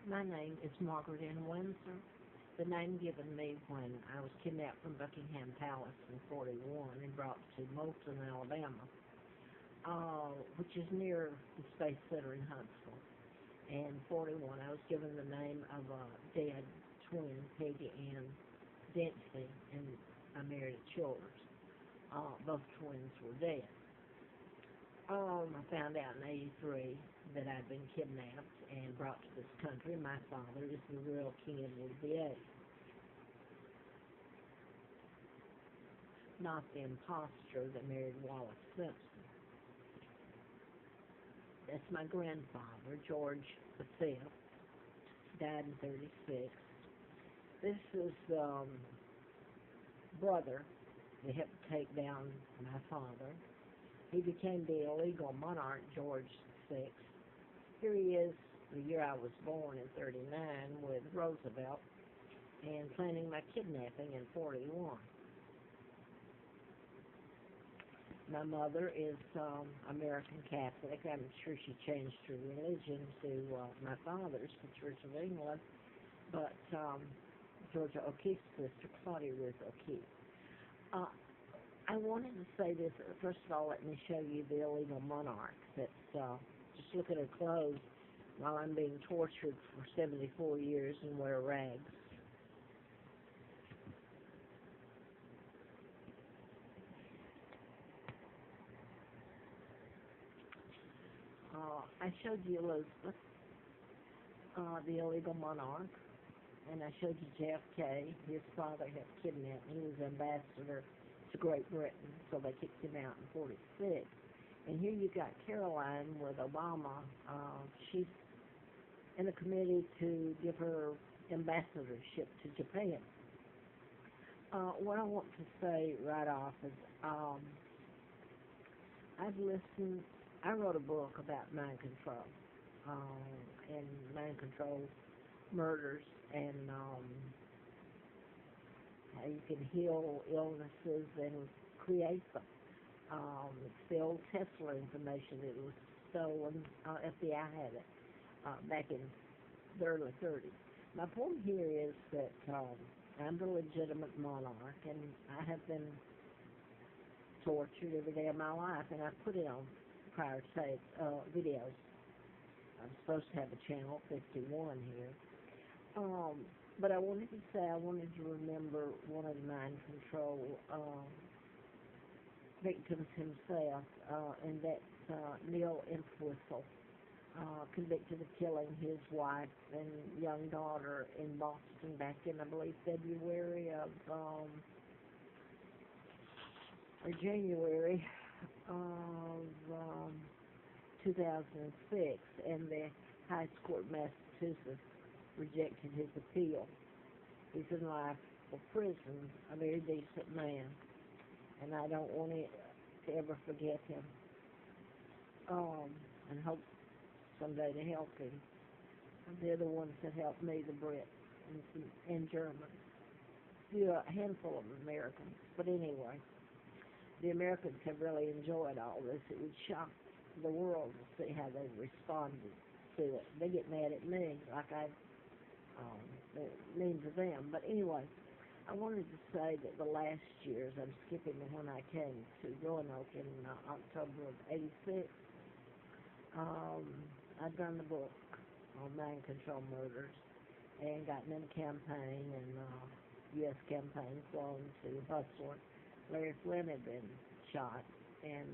My name is Margaret Ann Windsor. The name given me when I was kidnapped from Buckingham Palace in 41 and brought to Moulton, Alabama, which is near the Space Center in Huntsville. And 41, I was given the name of a dead twin, Peggy Ann Childers, and I married at Childers. Both twins were dead. I found out in 83 that I'd been kidnapped and brought to this country. My father is the real king of the VA, not the impostor that married Wallace Simpson. That's my grandfather, George V, died in 36. This is brother that helped take down my father. He became the illegal monarch, George VI. Here he is, the year I was born in 39, with Roosevelt, and planning my kidnapping in 41. My mother is American Catholic. I'm sure she changed her religion to my father's, the Church of England, but Georgia O'Keeffe's sister, Claudia Ruth O'Keeffe. I wanted to say this. First of all, let me show you the illegal monarch. That's just look at her clothes while I'm being tortured for 74 years and wear rags. I showed you Elizabeth, the illegal monarch, and I showed you JFK. His father had kidnapped me. He was ambassador to Great Britain, so they kicked him out in 46. And here you got Caroline with Obama. She's in a committee to give her ambassadorship to Japan. What I want to say right off is I wrote a book about mind control and mind control murders and how you can heal illnesses and create them. It's the old Tesla information that was stolen. FBI had it back in the early 30s. My point here is that I'm the legitimate monarch, and I have been tortured every day of my life, and I put it on prior videos. I'm supposed to have a channel 51 here. But I wanted to remember one of the mind control victims himself, and that's Neil Entwistle, convicted of killing his wife and young daughter in Boston back in, I believe, February of, or January of 2006, and the High Court of Massachusetts rejected his appeal. He's in life for prison, a very decent man, and I don't want to ever forget him, and hope someday to help him. They're the ones that helped me, the Brits and Germans, a handful of Americans. But anyway, the Americans have really enjoyed all this. It would shock the world to see how they responded to it. They get mad at me like I mean to them. But anyway, I wanted to say that the last years, I'm skipping to when I came to Roanoke in October of 86, I'd done the book on mind control murders and gotten in a campaign, and U.S. campaign flown to Hustler. Larry Flynn had been shot, and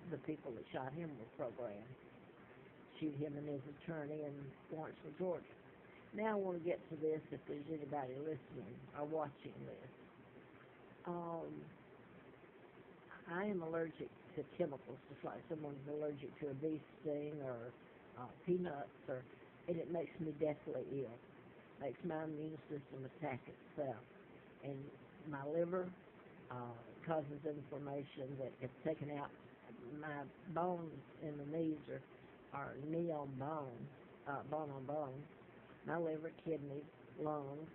the people that shot him were programmed to shoot him and his attorney in Lawrenceville, Georgia. Now I want to get to this if there's anybody listening or watching this. I am allergic to chemicals, just like someone's allergic to a bee sting or peanuts, and it makes me deathly ill. Makes my immune system attack itself. And my liver causes inflammation that gets taken out. My bones in the knees are knee on bone, bone on bone. My liver, kidneys, lungs,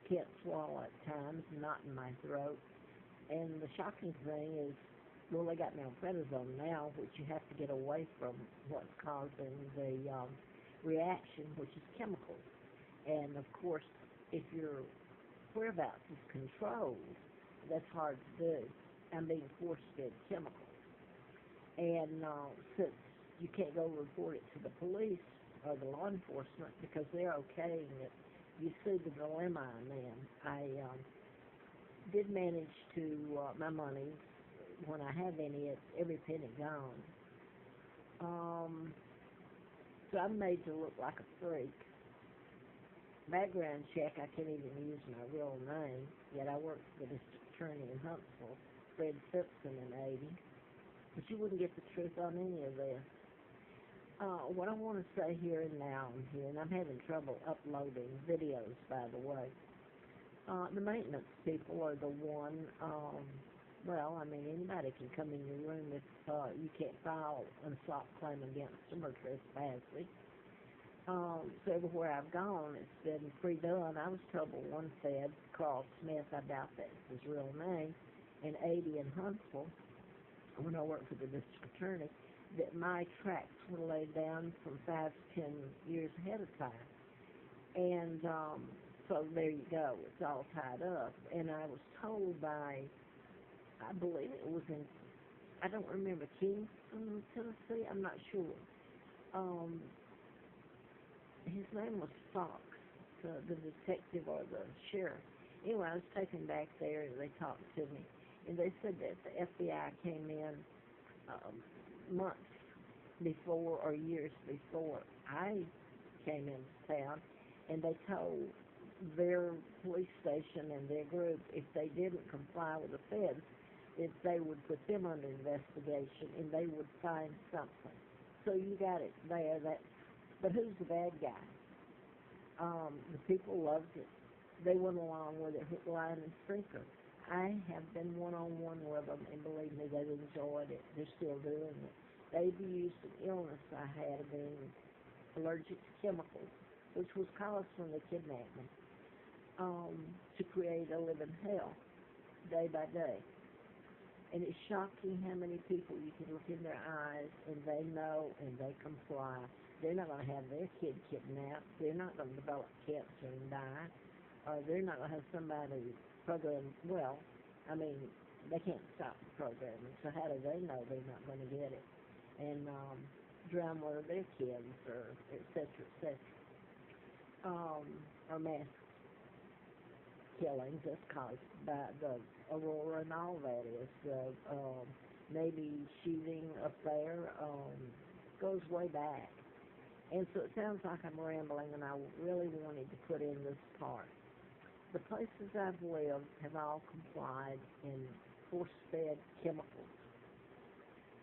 can't swallow at times, not in my throat. And the shocking thing is, well, they got me on prednisone now, which you have to get away from what's causing the reaction, which is chemicals. And of course, if your whereabouts is controlled, that's hard to do. I'm being force-fed chemicals. And since you can't go report it to the police or the law enforcement because they're okaying it, you see the dilemma I'm in. I did manage to, my money, when I have any, it's every penny gone. So I'm made to look like a freak. Background check, I can't even use my real name, yet I worked for the district attorney in Huntsville, Fred Simpson, in 80. But you wouldn't get the truth on any of this. What I want to say here and now and I'm having trouble uploading videos, by the way. The maintenance people are the one, well, I mean, anybody can come in your room if you can't file an assault claim against them or trespassing. So everywhere I've gone, it's been pre-done. I was told by one Fed, Carl Smith, I doubt that's his real name, in 80 in Huntsville, when I worked for the district attorney, that my tracks were laid down from 5 to 10 years ahead of time. And so there you go. It's all tied up. And I was told by, I believe it was in, I don't remember, Kingston, Tennessee, I'm not sure. His name was Fox, the detective or the sheriff. Anyway, I was taken back there and they talked to me. And they said that the FBI came in months before or years before I came into town, and they told their police station and their group if they didn't comply with the feds, that they would put them under investigation and they would find something. So you got it there. But who's the bad guy? The people loved it. They went along with it, hook, line, and sinker. I have been one-on-one with them, and believe me, they've enjoyed it. They're still doing it. They abused an illness I had of being allergic to chemicals, which was caused when they kidnapped me, to create a living hell, day by day. And it's shocking how many people you can look in their eyes, and they know, and they comply. They're not going to have their kid kidnapped. They're not going to develop cancer and die. Or they're not going to have somebody program, well, I mean, they can't stop the programming, so how do they know they're not going to get it? And drown one of their kids, or et cetera, or mass killings that's caused by the aurora and all that is. Maybe shooting up there goes way back. And so it sounds like I'm rambling, and I really wanted to put in this part. The places I've lived have all complied in force-fed chemicals.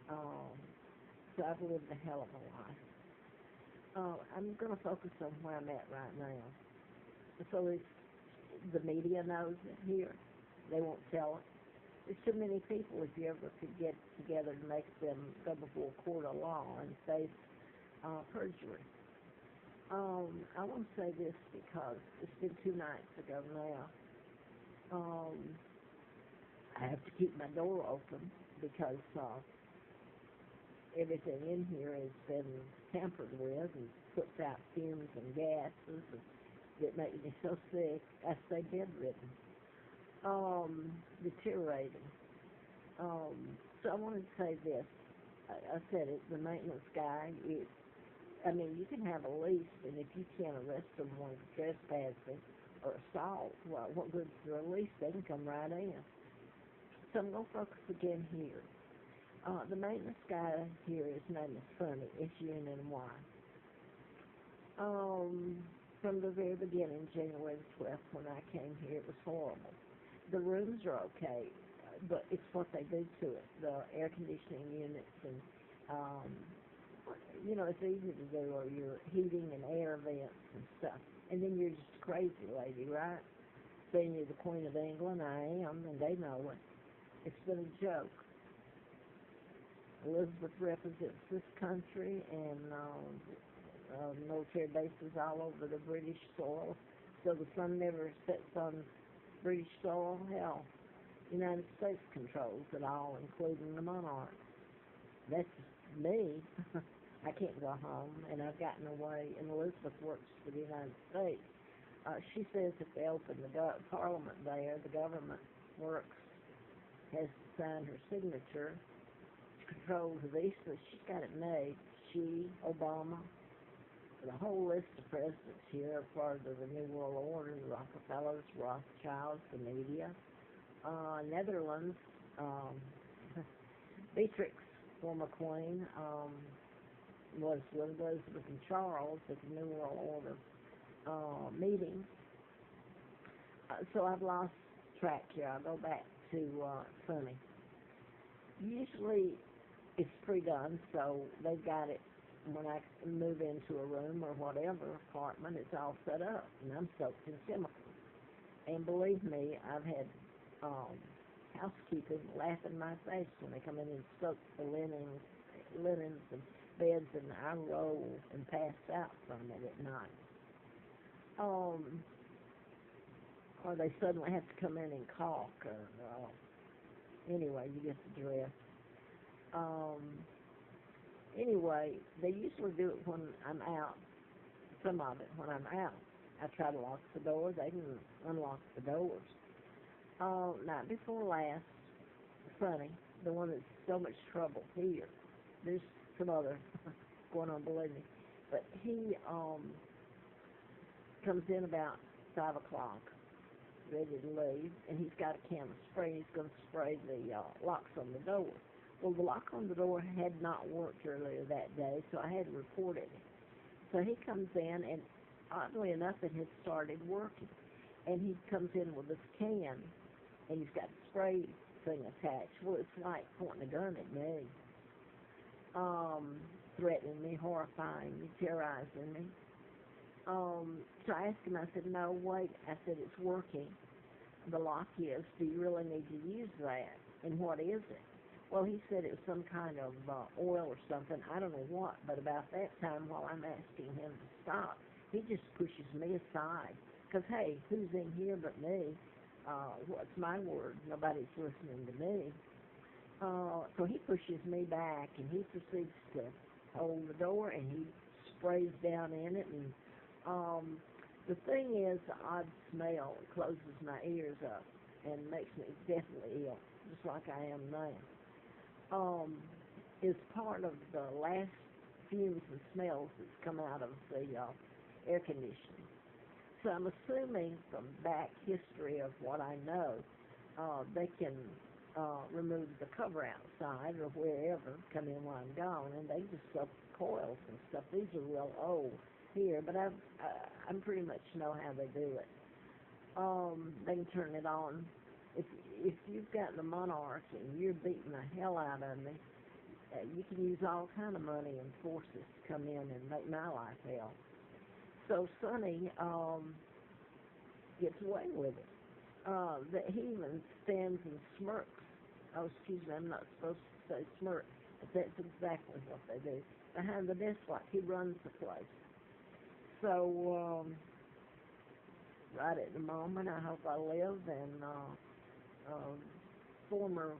So I've lived a hell of a life. I'm going to focus on where I'm at right now. So if the media knows it here, they won't tell it. There's too many people, if you ever could get together to make them go before a court of law and face perjury. I want to say this because it's been 2 nights ago now. I have to keep my door open because everything in here has been tampered with and puts out fumes and gases that make me so sick. I stay bedridden, deteriorating. So I wanted to say this. I said it, the maintenance guy, I mean, you can have a lease, and if you can't arrest someone for trespassing or assault, well, what good's their lease? They can come right in. So I'm going to focus again here. The maintenance guy here, his name is Sonny, S-U-N-N-Y. From the very beginning, January the 12th, when I came here, it was horrible. The rooms are okay, but it's what they do to it, the air conditioning units and you know, it's easy to do, or your heating and air vents and stuff. And then you're just a crazy lady, right? Saying you're the Queen of England, I am, and they know it. It's been a joke. Elizabeth represents this country and military bases all over the British soil, so the sun never sets on British soil. Hell, the United States controls it all, including the monarch. That's me. I can't go home, and I've gotten away, and Elizabeth works for the United States. She says if they open the Parliament there, the government works, has to sign her signature to control the visa. She's got it made. She, Obama, the whole list of presidents here are part of the New World Order, the Rockefellers, Rothschilds, the media. Netherlands, Beatrix, former queen, was with Elizabeth and Charles at the New World Order meeting. So I've lost track here. I'll go back to Sunny. Usually it's pre-done, so they've got it when I move into a room or whatever apartment, it's all set up, and I'm soaked in chemicals. And believe me, I've had housekeepers laugh in my face when they come in and soak the linens and beds, and I roll and pass out from it at night. Or they suddenly have to come in and caulk, or anyway, you get the drift. Anyway, they usually do it when I'm out, some of it when I'm out. I try to lock the doors. They can unlock the doors. Night before last, Sonny, the one that's so much trouble here, there's some other going on, believe me, but he comes in about 5 o'clock, ready to leave, and he's got a can of spray. He's going to spray the locks on the door. Well, the lock on the door had not worked earlier that day, so I had reported it. So he comes in, and oddly enough, it had started working. And he comes in with this can, and he's got a spray thing attached. Well, it's like pointing a gun at me, threatening me, horrifying me, terrorizing me. So I asked him, I said, no, wait. I said, it's working. The lock is. Do you really need to use that? And what is it? Well, he said it was some kind of oil or something. I don't know what, but about that time, while I'm asking him to stop, he just pushes me aside. Because, hey, who's in here but me? What's my word? Nobody's listening to me. So he pushes me back, and he proceeds to hold the door, and he sprays down in it. And the thing is, the odd smell closes my ears up and makes me definitely ill, just like I am now. Is part of the last fumes and smells that's come out of the air conditioning. So I'm assuming from back history of what I know, they can remove the cover outside or wherever, come in while I'm gone, and they just sell coils and stuff. These are real old here, but I pretty much know how they do it. They can turn it on. If you've got the Monarch and you're beating the hell out of me, you can use all kind of money and forces to come in and make my life hell. So Sonny gets away with it. That he even stands and smirks. Oh, excuse me, I'm not supposed to say smirk, but that's exactly what they do. Behind the desk like he runs the place. So right at the moment, I hope I live, and former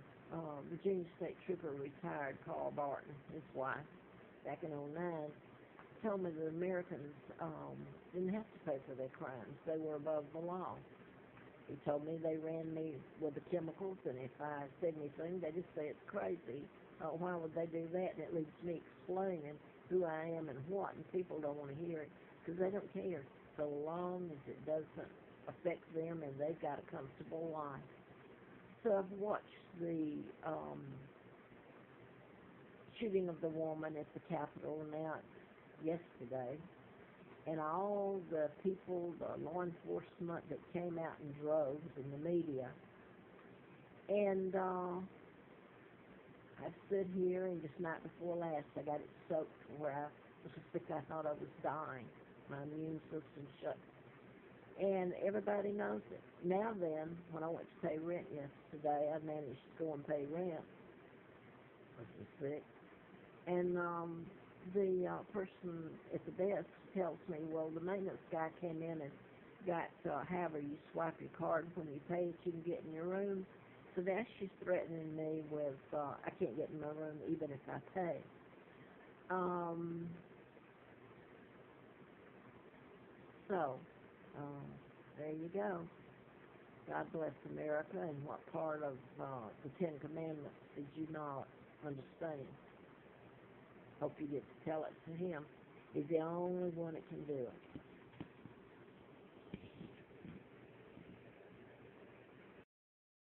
Virginia State Trooper retired Carl Barton, his wife, back in '09, told me that Americans didn't have to pay for their crimes. They were above the law. He told me they ran me with the chemicals, and if I said anything, they just say it's crazy. Why would they do that? And it leaves me explaining who I am and what, and people don't want to hear it because they don't care so long as it doesn't affect them and they've got a comfortable life. So I've watched the shooting of the woman at the Capitol announced yesterday, and all the people, the law enforcement that came out in droves in the media. And I stood here, and just night before last, I got it soaked where I was so sick I thought I was dying. My immune system shut. And everybody knows it. Now then, when I went to pay rent yesterday, I managed to go and pay rent. I was sick. And the person at the desk tells me, well, the maintenance guy came in and got, however you swipe your card when you pay it, you can get in your room. So now she's threatening me with, I can't get in my room even if I pay. Um, so, there you go. God bless America. And what part of the Ten Commandments did you not understand? Hope you get to tell it to him. He's the only one that can do it.